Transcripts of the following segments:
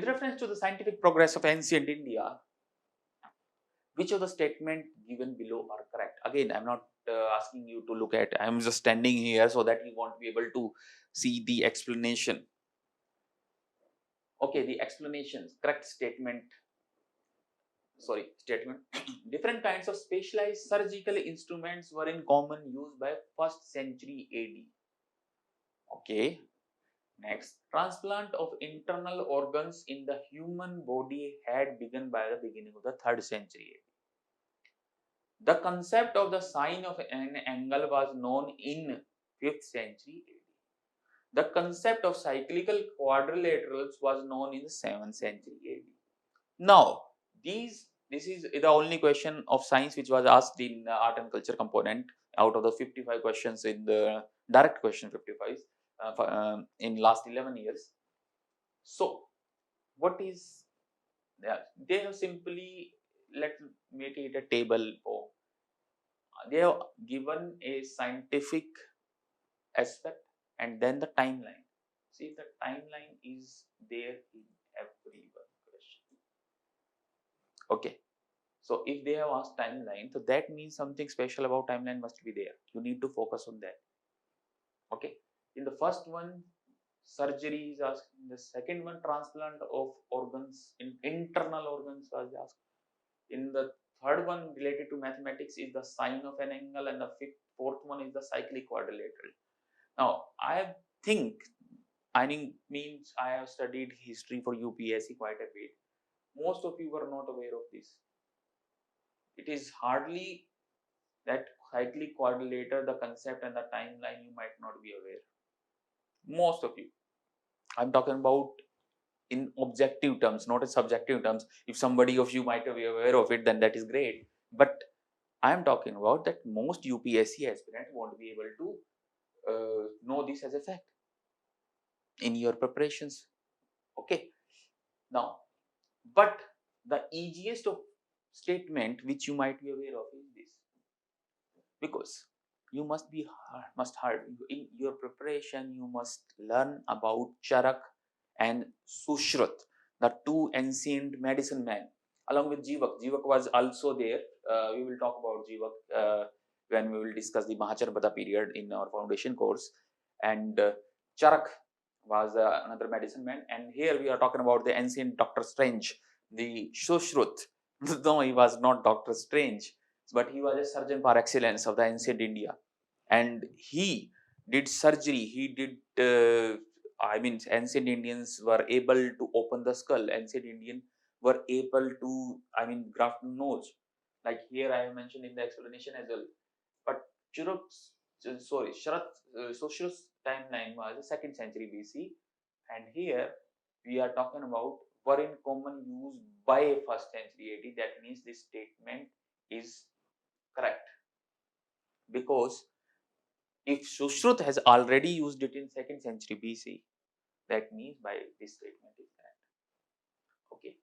With reference to the scientific progress of ancient India, which of the statement given below are correct? Again, I'm not asking you to look at, I'm just standing here so that you won't be able to see the explanation. Okay, the explanations, correct statement. Different kinds of specialized surgical instruments were in common use by 1st century AD. Okay. Next, transplant of internal organs in the human body had begun by the beginning of the 3rd century AD. The concept of the sine of an angle was known in 5th century AD. The concept of cyclical quadrilaterals was known in the 7th century AD. Now, this is the only question of science which was asked in art and culture component out of the 55 questions in the direct question 55 in last 11 years. So, what is they have simply, let's make it a table form. They have given a scientific aspect and then the timeline. See, the timeline is there in every one question. Okay. So if they have asked timeline, so that means something special about timeline must be there. You need to focus on that. Okay. In the first one, surgery is asked. In the second one, transplant of organs, in internal organs was asked. In the third one, related to mathematics, is the sine of an angle, and the fourth one is the cyclic quadrilateral. Now, I means I have studied history for UPSC quite a bit. Most of you were not aware of this. It is hardly that cyclic quadrilateral, the concept and the timeline you might not be aware. Most of you. I'm talking about in objective terms, not in subjective terms. If somebody of you might be aware of it, then that is great. But I'm talking about that most UPSC aspirants won't be able to know this as a fact in your preparations. Okay. Now, but the easiest of statement which you might be aware of is this, because you must hard in your preparation. You must learn about Charak and Sushrut, the two ancient medicine men, along with Jivak. Jivak was also there. We will talk about Jivak when we will discuss the Mahacharabhata period in our foundation course. And Charak was another medicine man. And here we are talking about the ancient Dr. Strange, the Sushrut. No, he was not Dr. Strange, but he was a surgeon par excellence of the ancient India. And he did surgery. He did, ancient Indians were able to open the skull. Ancient Indians were able to, graft nose. Like here I have mentioned in the explanation as well. But Sushrut's timeline was the 2nd century BC. And here we are talking about were in common use by 1st century AD. That means this statement is correct, because if Sushrut has already used it in 2nd century BC, that means by this statement is correct. Okay.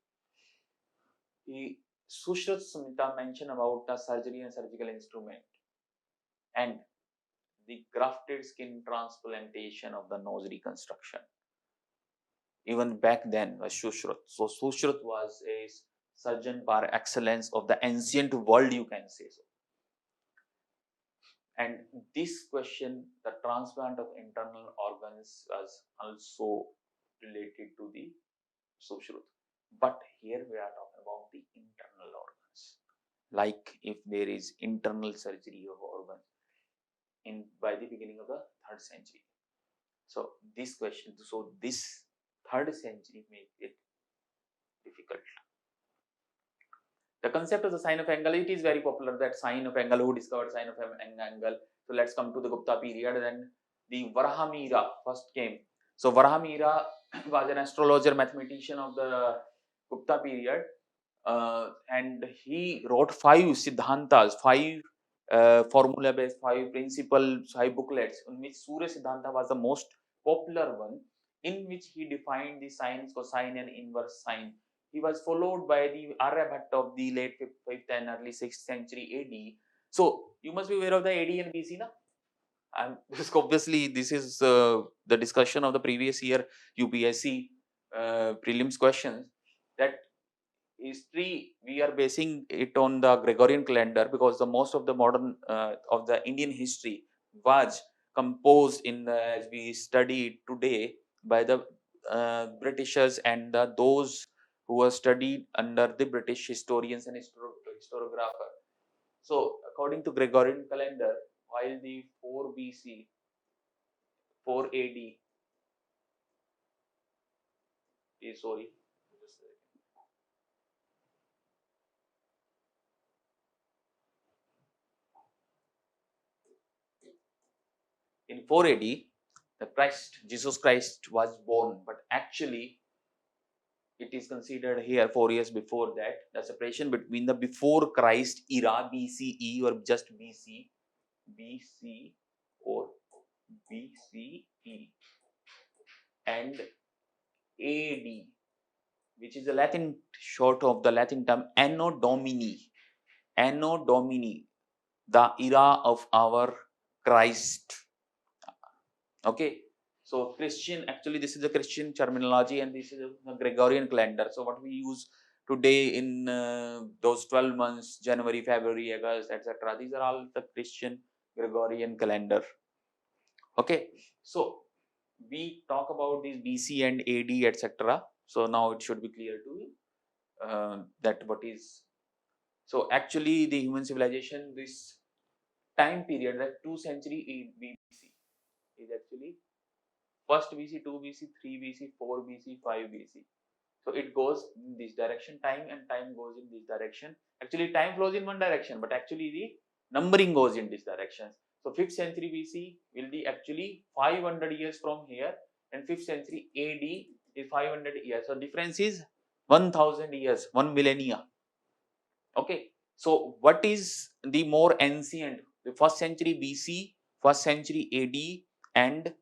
The Sushrut Samhita mention about the surgery and surgical instrument and the grafted skin transplantation of the nose reconstruction. Even back then was Sushrut. So Sushrut was a surgeon par excellence of the ancient world, you can say so. And this question, the transplant of internal organs, was also related to the Sushrut. But here we are talking about the internal organs. Like if there is internal surgery of organs by the beginning of the 3rd century. So this question, this 3rd century makes it difficult. The concept of the sine of angle, it is very popular, that sine of angle, who discovered sine of angle. So let's come to the Gupta period. Then the Varahamihira first came. So Varahamihira was an astrologer, mathematician of the Gupta period, and he wrote 5 Siddhantas, 5 formula based, 5 principles, 5 booklets, in which Surya Siddhanta was the most popular one, in which he defined the sines, cosine and inverse sine. He was followed by the Aryabhatta of the late 5th and early 6th century AD. So you must be aware of the AD and BC now. And obviously this is the discussion of the previous year UPSC. prelims questions, that history we are basing it on the Gregorian calendar, because the most of the modern of the Indian history was composed in the, as we study today, by the Britishers and those who were studied under the British historians and historiographer. So according to Gregorian calendar, while the 4 BC, 4 AD is, sorry, in 4 AD, Jesus Christ was born, but actually it is considered here 4 years before that, the separation between the before Christ era, BCE or just BC or BCE, and AD, which is the Latin short of the Latin term Anno Domini. Anno Domini, the era of our Christ. Okay, so Christian, actually this is the Christian terminology and this is the Gregorian calendar. So what we use today in those 12 months, January, February, August, etc., these are all the Christian Gregorian calendar. Okay, so we talk about these BC and AD, etc. So now it should be clear to you that what is. So actually the human civilization, this time period, that 2 century BC is actually first BC, 2 BC, 3 BC, 4 BC, 5 BC. So it goes in this direction, time and time goes in this direction. Actually time flows in one direction, but actually the numbering goes in this direction. So 5th century BC will be actually 500 years from here, and 5th century AD is 500 years. So difference is 1000 years, 1 millennia. Okay, so what is the more ancient? The 1st century BC, 1st century AD, and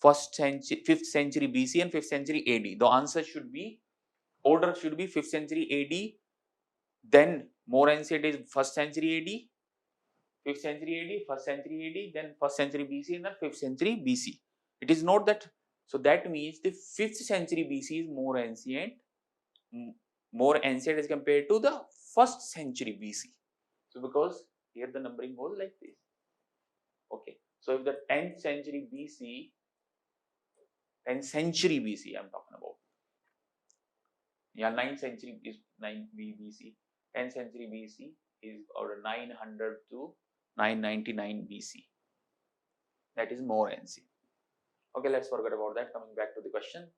5th century BC and 5th century AD. The answer should be, order should be 5th century AD, then more ancient is 1st century AD, 5th century AD, 1st century AD, then 1st century BC, and then 5th century BC. It is not that. So that means the 5th century BC is more ancient as compared to the 1st century BC. So because here the numbering goes like this. Okay, so if the 10th century BC, 10th century BC I'm talking about, yeah, 9th century is 9 BC, 10th century BC is order 900 to 999 BC. That is more ancient. Okay, let's forget about that. Coming back to the question.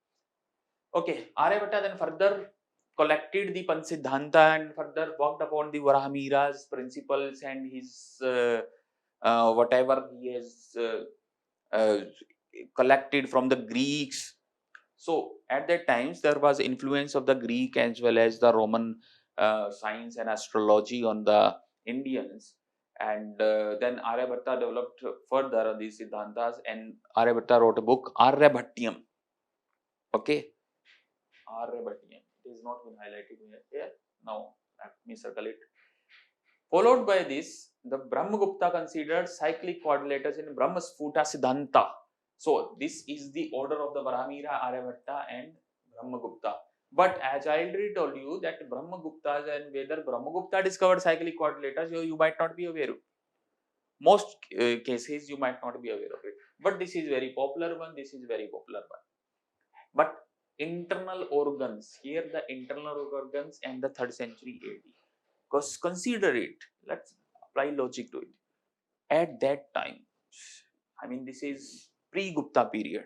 Okay, Aryabhatta then further collected the Panchsiddhanta and further worked upon the Varahamihira's principles and his whatever he has collected from the Greeks. So at that times there was influence of the Greek as well as the Roman science and astrology on the Indians, and then Aryabhatta developed further these Siddhantas, and Aryabhatta wrote a book, Aryabhatiyam. Okay, Aryabhatiyam. It is not been highlighted here. Now let me circle it. Followed by this, the Brahmagupta considered cyclic quadrilaters in Brahmasputa Siddhanta. So this is the order of the Varahamihira, Aryabhatta and Brahmagupta. But as I already told you that Brahmaguptas, and whether Brahmagupta discovered cyclic quadrilaters, you might not be aware of. Most cases you might not be aware of it. But this is very popular one, this is very popular one. But internal organs, here the internal organs and the 3rd century AD. Because consider it, let's apply logic to it. At that time, I mean this is pre-Gupta period.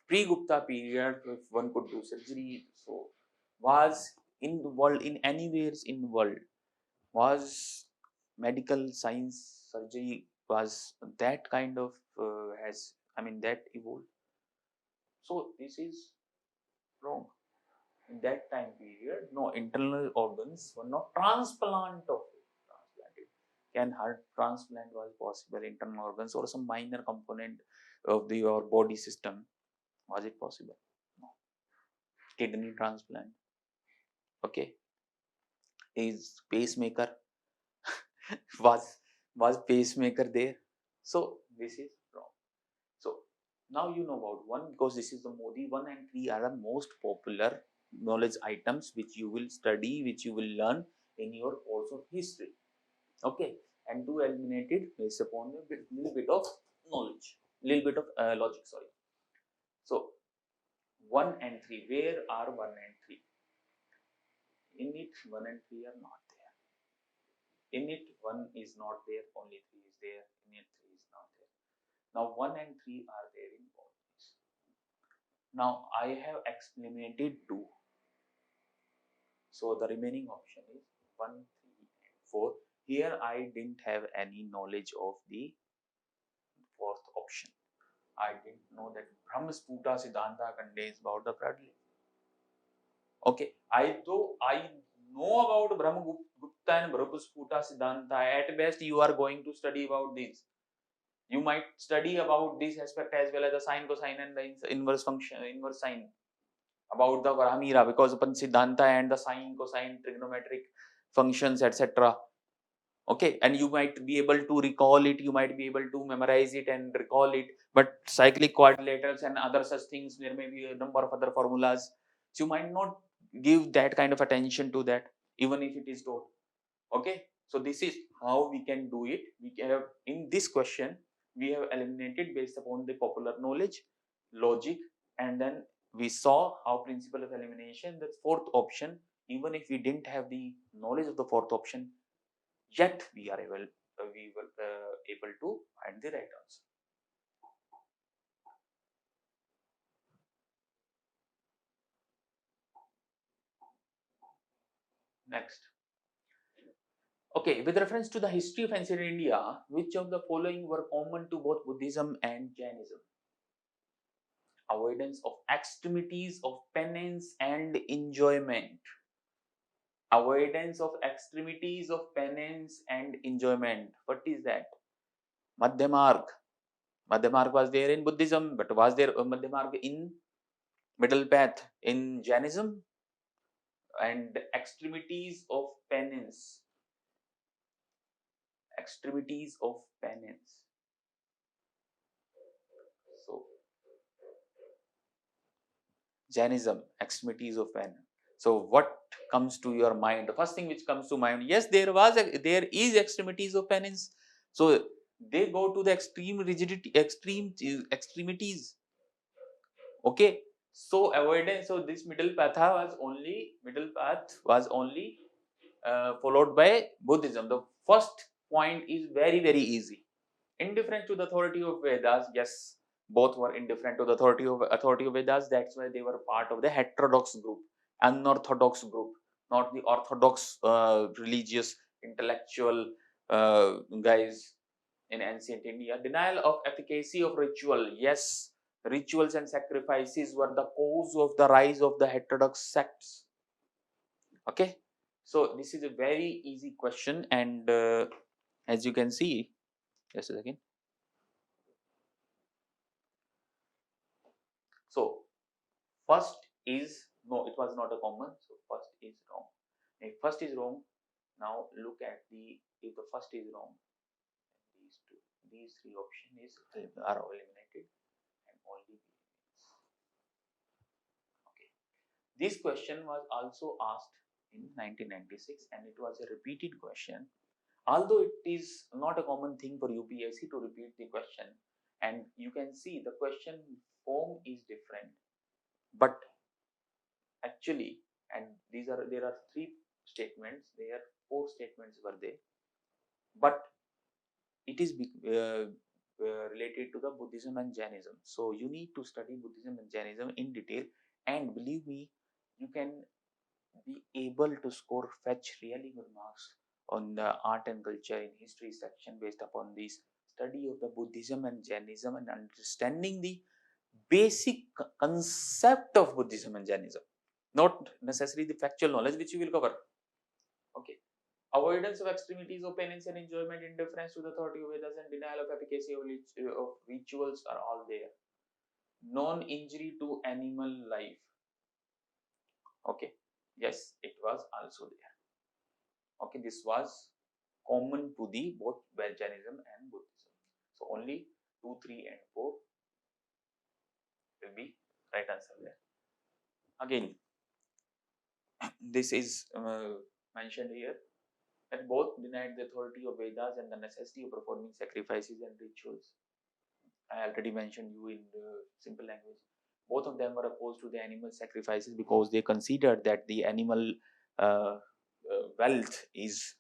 Pre-Gupta period, if one could do surgery, so was in the world, in anywhere in the world, was medical science surgery was that kind of that evolved. So this is wrong. In that time period, no internal organs were not transplanted. Can heart transplant was possible? Internal organs or some minor component of your body system, was it possible? No. Kidney transplant. Okay. Is pacemaker was pacemaker there? So this is wrong. So Now you know about 1 because this is the Modi. 1 and 3 are the most popular knowledge items which you will study, which you will learn in your course of history. Okay, and 2 eliminated based upon a little bit of knowledge, little bit of logic. Sorry. So 1 and 3, where are 1 and 3? In it 1 and 3 are not there. In it 1 is not there, only 3 is there. In it 3 is not there. Now 1 and 3 are there in both these. Now I have eliminated 2. So the remaining option is 1, 3 and 4. Here I didn't have any knowledge of the fourth option. I didn't know that Brahmasputa Siddhanta contains about the quadrilateral. Okay, I know about Brahmagupta and Brahmasputa Siddhanta. At best, you are going to study about this. You might study about this aspect as well as the sine, cosine, and the inverse function, inverse sine. About the Varamira, because upon Siddhanta and the sine, cosine, trigonometric functions, etc. Okay, and you might be able to recall it, you might be able to memorize it and recall it, but cyclic quadrilaterals and other such things, there may be a number of other formulas, so you might not give that kind of attention to that, even if it is taught. Okay, so this is how we can do it. We have, in this question, we have eliminated based upon the popular knowledge, logic, and then we saw how principle of elimination, the fourth option, even if we didn't have the knowledge of the fourth option, yet we are able to find the right answer. Next. Okay, with reference to the history of ancient India, which of the following were common to both Buddhism and Jainism? Avoidance of extremities of penance and enjoyment. Avoidance of extremities of penance and enjoyment. What is that? Madhyamarg. Madhyamarg was there in Buddhism, but was there a Madhyamarg in middle path in Jainism? And extremities of penance. Extremities of penance. So Jainism, extremities of penance. So what comes to your mind? The first thing which comes to mind, yes, there is extremities of penance. So they go to the extreme rigidity, extreme extremities. Okay, so avoidance. So this middle path was only followed by Buddhism. The first point is very easy. Indifferent to the authority of Vedas. Yes, both were indifferent to the authority of Vedas. That's why they were part of the heterodox group, unorthodox group, not the orthodox religious intellectual guys in ancient India. Denial of efficacy of ritual. Yes, rituals and sacrifices were the cause of the rise of the heterodox sects. Okay, so this is a very easy question, and as you can see, just a second. So first is no, it was not a common. So first is wrong. If first is wrong, now look at if the first is wrong, these three options are eliminated, and only B remains. Okay. This question was also asked in 1996, and it was a repeated question. Although it is not a common thing for UPSC to repeat the question, and you can see the question form is different, but actually, and there are three statements, there are four statements were there, but it is related to the Buddhism and Jainism. So you need to study Buddhism and Jainism in detail, and believe me, you can be able to score fetch really good marks on the art and culture in history section based upon this study of the Buddhism and Jainism and understanding the basic concept of Buddhism and Jainism, not necessarily the factual knowledge which you will cover. Okay. Avoidance of extremities of penance and enjoyment, indifference to the authority of Vedas, and denial of efficacy of rituals are all there. Non-injury to animal life. Okay. Yes, it was also there. Okay, this was common to the both Jainism and Buddhism. So only 2, 3 and 4 will be right answer there. Again, this is mentioned here that both denied the authority of Vedas and the necessity of performing sacrifices and rituals. I already mentioned you in simple language. Both of them were opposed to the animal sacrifices because they considered that the animal wealth is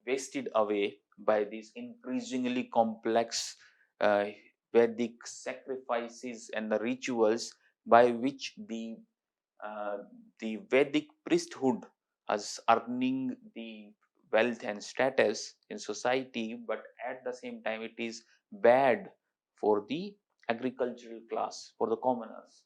wasted away by these increasingly complex uh, Vedic sacrifices and the rituals by which the Vedic priesthood is earning the wealth and status in society, but at the same time, it is bad for the agricultural class, for the commoners.